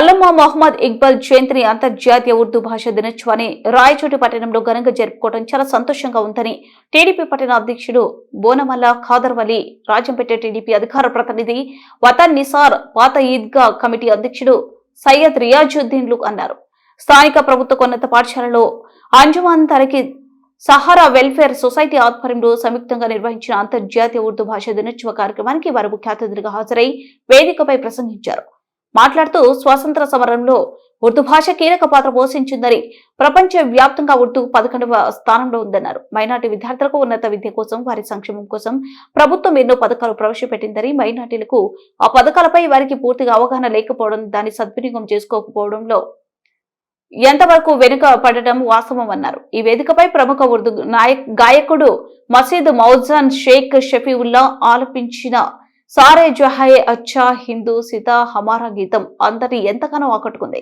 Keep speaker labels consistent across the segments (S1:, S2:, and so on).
S1: అల్లమా మొహమ్మద్ ఇక్బాల్ జయంతిని అంతర్జాతీయ ఉర్దూ భాష దినోత్సవాన్ని రాయచోటి పట్టణంలో ఘనంగా జరుపుకోవడం చాలా సంతోషంగా ఉందని టీడీపీ పట్టణ అధ్యక్షుడు బోనమల్ల ఖాదర్ వలి, రాజంపేట టీడీపీ అధికార ప్రతినిధి వతన్ నిసార్, పాత ఈద్గా కమిటీ అధ్యక్షుడు సయ్యద్ రియాజుద్దీన్లు అన్నారు. స్థానిక ప్రభుత్వ ఉన్నత పాఠశాలలో అంజుమాన్ తరకి సహారా వెల్ఫేర్ సొసైటీ ఆధ్వర్యంలో సంయుక్తంగా నిర్వహించిన అంతర్జాతీయ ఉర్దూ భాష దినోత్సవ కార్యక్రమానికి వారు ముఖ్య అతిథులుగా హాజరై వేదికపై ప్రసంగించారు. మాట్లాడుతూ స్వాతంత్ర సమరంలో ఉర్దూ భాష కీలక పాత్ర పోషించిందని, ప్రపంచ వ్యాప్తంగా ఉర్దూ 11వ స్థానంలో ఉందన్నారు. మైనార్టీ విద్యార్థులకు ఉన్నత విద్య కోసం, వారి సంక్షేమం కోసం ప్రభుత్వం ఎన్నో పథకాలు ప్రవేశపెట్టిందని, మైనార్టీలకు ఆ పథకాలపై వారికి పూర్తిగా అవగాహన లేకపోవడం, దాన్ని సద్వినియోగం చేసుకోకపోవడంలో ఎంతవరకు వెనుక పడటం వాస్తవం అన్నారు. ఈ వేదికపై ప్రముఖ ఉర్దూ గాయకుడు మసీద్ మౌజాన్ షేక్ షఫీవుల్లా ఆలపించిన సారే జహాయే అచ్చా హిందూ సితా హమారా గీతం అందరినీ ఎంతగానో ఆకట్టుకుంది.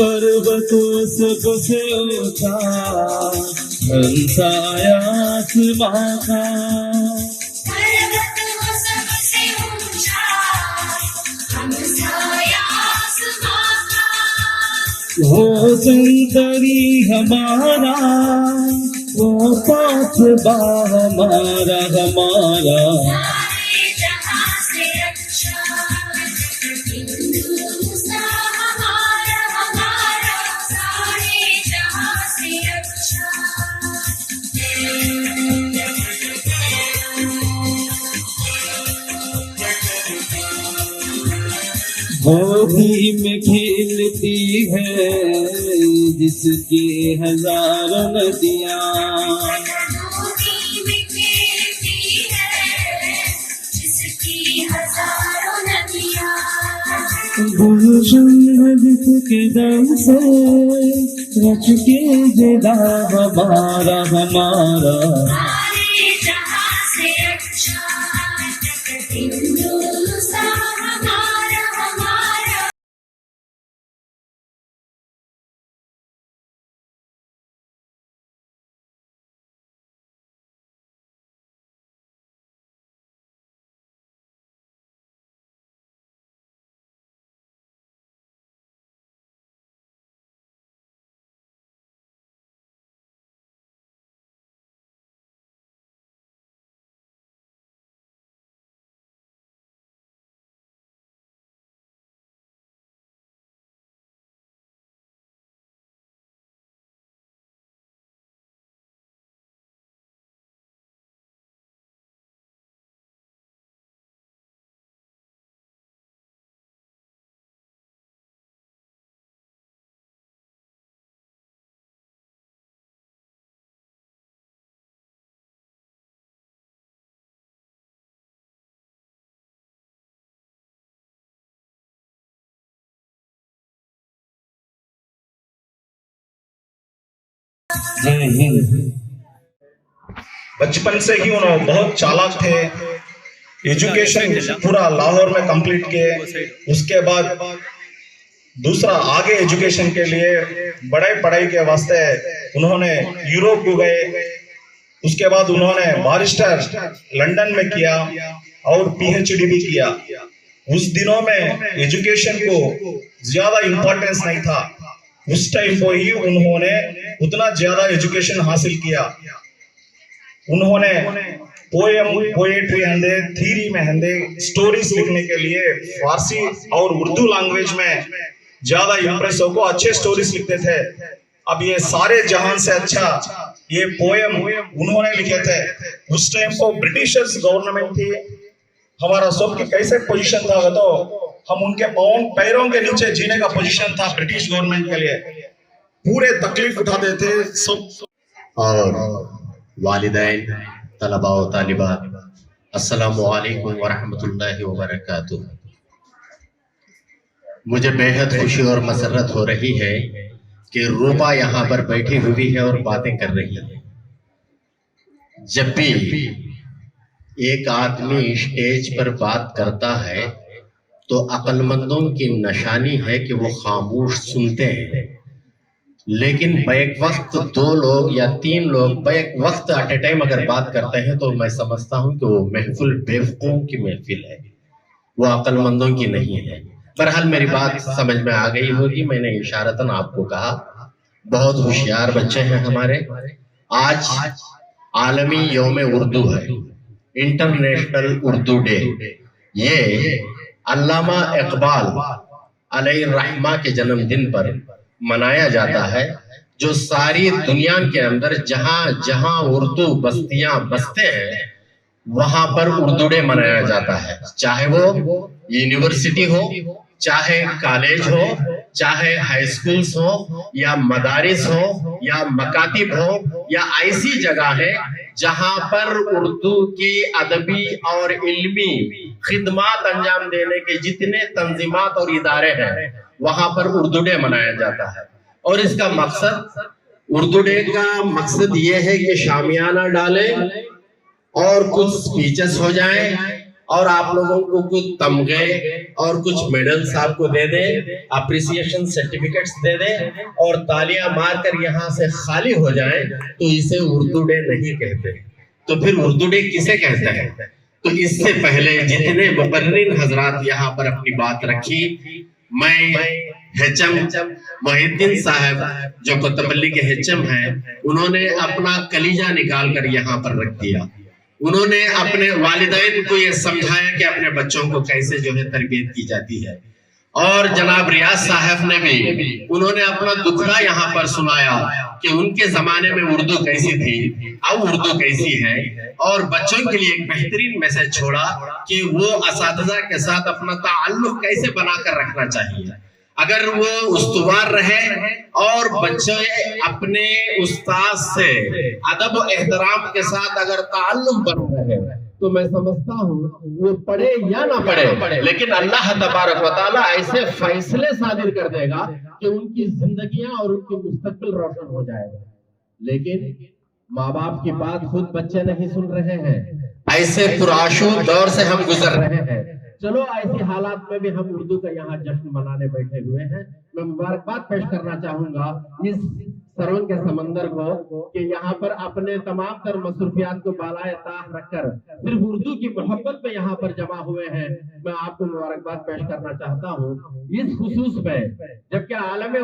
S2: पर्वतों सबसे ऊंचा हंसाया आसमां का,
S3: पर्वतों सबसे ऊंचा हंसाया आसमां का,
S2: वो संतरी हमारा, वो पासबा हमारा हमारा,
S3: सारे जहां से अच्छा हिंदुस्तान हमारा हमारा, सारे जहां से अच्छा।
S2: गोदी में खेलती है जिसकी हजारों नदियाँ,
S3: गोदी में खेलती है जिसकी हजारों नदियाँ,
S2: गुलशन के दम से रच के जिला हमारा हमारा,
S3: सारे जहां से अच्छा हिंदुस्तान हमारा हमारा।
S2: जय हिंद।
S4: बचपन से ही उन्होंने बहुत चालाक थे। एजुकेशन पूरा लाहौर में कंप्लीट किए, उसके बाद दूसरा आगे एजुकेशन के लिए बड़े पढ़ाई के वास्ते उन्होंने यूरोप को गए। उसके बाद उन्होंने बैरिस्टर लंदन में किया और पीएचडी भी किया। उस दिनों में एजुकेशन को ज्यादा इम्पोर्टेंस नहीं था, उस टाइम को ही उन्होंने उतना ज्यादा एजुकेशन हासिल किया। उन्होंने पोएट्री हंदे, थीरी में हंदे, स्टोरीज लिखने के लिए फारसी और उर्दू लैंग्वेज में ज्यादा इम्प्रेस होकर अच्छे स्टोरीज लिखते थे। अब ये सारे जहान से अच्छा ये पोएम उन्होंने लिखे थे। उस टाइम को ब्रिटिशर्स गवर्नमेंट थी, हमारा सबकी कैसे पोजीशन था तो हम उनके पैरों के नीचे जीने का पोजीशन था ब्रिटिश गवर्नमेंट के लिए, पूरे तकलीफ उठाते थे सब।
S5: और वालिदैन, तलबा व तालिबात, अस्सलामु अलैकुम व रहमतुल्लाहि व बरकातुहू। मुझे बेहद खुशी और मसरत हो रही है कि रूपा यहाँ पर बैठी हुई है और बातें कर रही है। जब भी एक आदमी स्टेज पर बात करता है तो अक्लमंदों की निशानी है कि वो खामोश सुनते हैं, लेकिन बैक वक्त 2 लोग या 3 लोग बैक वक्त एट ए टाइम अगर बात करते हैं तो मैं समझता हूं कि वो महफिल बेवकूफों की महफिल है, वो अक्लमंदों की नहीं है। बहरहाल मेरी बात समझ में आ गई होगी, मैंने इशारतन आपको कहा बहुत होशियार बच्चे हैं हमारे। आज आलमी यौम उर्दू है, इंटरनेशनल उर्दू डे। ये अल्लामा इकबाल अलैहिर्रहमा के जन्मदिन पर मनाया जाता है, जो सारी दुनिया के अंदर जहां जहां उर्दू बस्तियां बसते हैं वहां पर उर्दू डे मनाया जाता है। चाहे वो यूनिवर्सिटी हो, चाहे कॉलेज हो, चाहे हाई स्कूल्स हो, या मदारिस हो, या मकातिब हो, या ऐसी जगह है जहां पर उर्दू की अदबी और इल्मी खिदमात अंजाम देने के जितने तंजीमात और इदारे हैं वहां पर उर्दू डे मनाया जाता है। और इसका मकसद, उर्दू डे का मकसद ये है कि शामियाना डाले और कुछ स्पीचेस हो जाएं और आप लोगों को कुछ तमगे और कुछ मेडल्स आपको दे दे, अप्रिसिएशन सर्टिफिकेट्स दे दे और तालियां मारकर यहाँ से खाली हो जाएं, तो इसे उर्दू डे नहीं कहते। तो फिर उर्दू डे किसे कहते हैं? तो इससे पहले जितने मुकर्रिर हजरात यहाँ पर अपनी बात रखी, मैं हेचम मोहिद्दीन साहब जो कोतवाली के हेचम हैं, उन्होंने अपना कलीजा निकाल कर यहाँ पर रख दिया। उन्होंने अपने वालिदैन को ये समझाया कि अपने बच्चों को कैसे जो है तरबियत की जाती है। और जनाब रियाज साहब ने भी उन्होंने अपना दुखड़ा यहाँ पर सुनाया कि उनके जमाने में उर्दू कैसी थी, अब उर्दू कैसी है, और बच्चों के लिए एक बेहतरीन मैसेज छोड़ा कि वो असातिज़ा के साथ अपना ताल्लुक कैसे बनाकर रखना चाहिए। अगर वो उस्तुवार रहे और बच्चे अपने उस्ताद से अदब और एहतराम के साथ अगर ताल्लुक बना रहे, तो मैं समझता हूँ वो पढ़े या ना पढ़े, लेकिन अल्लाह तबारक व तआला ऐसे फैसले सादिर कर देगा कि उनकी जिंदगियां और उनकी मुस्तकबिल रोशन हो जाएगा। लेकिन माँ बाप की बात खुद बच्चे नहीं सुन रहे हैं। ऐसे पुराशु दौर से हम गुजर रहे हैं। चलो ऐसी हालात में भी हम उर्दू का यहाँ जश्न मनाने बैठे हुए हैं। मैं मुबारकबाद पेश करना चाहूंगा इस सरवन के समंदर को कि यहाँ पर अपने तमाम तर मसरूफियात को बालाए ताह रखकर सिर्फ उर्दू की मोहब्बत में यहाँ पर जमा हुए हैं। मैं आपको मुबारकबाद पेश करना चाहता हूँ इस खुसूस में, जबकि आलमी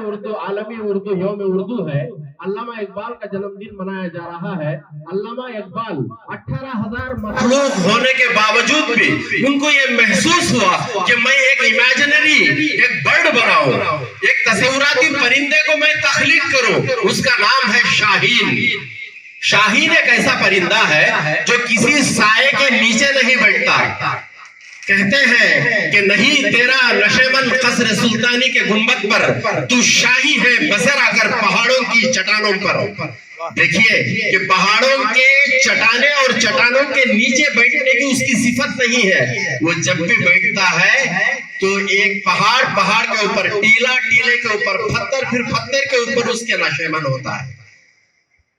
S5: उर्दू यौम उर्दू है, अल्लामा इकबाल का जन्मदिन मनाया जा रहा है। अल्लामा इकबाल 18,000 मखलूक होने के बावजूद भी उनको ये महसूस हुआ कि मैं एक इमेजिनरी एक बर्ड बनाऊं, एक तस्वुराती परिंदे को मैं तख्लीक करूं। उसका नाम है शाहीन। शाहीन एक ऐसा परिंदा है जो किसी साये के नीचे नहीं बैठता। कहते हैं कि नहीं तेरा नशेमन कसर सुल्तानी के गुंबद पर, तू शाही है बसर आकर पहाड़ों की चट्टानों पर। देखिए कि पहाड़ों के चट्टाने और चट्टानों के नीचे बैठने की उसकी सिफत नहीं है। वो जब भी बैठता है तो एक पहाड़ के ऊपर, टीला टीले के ऊपर, पत्थर फिर पत्थर के ऊपर उसके नशेमन होता है।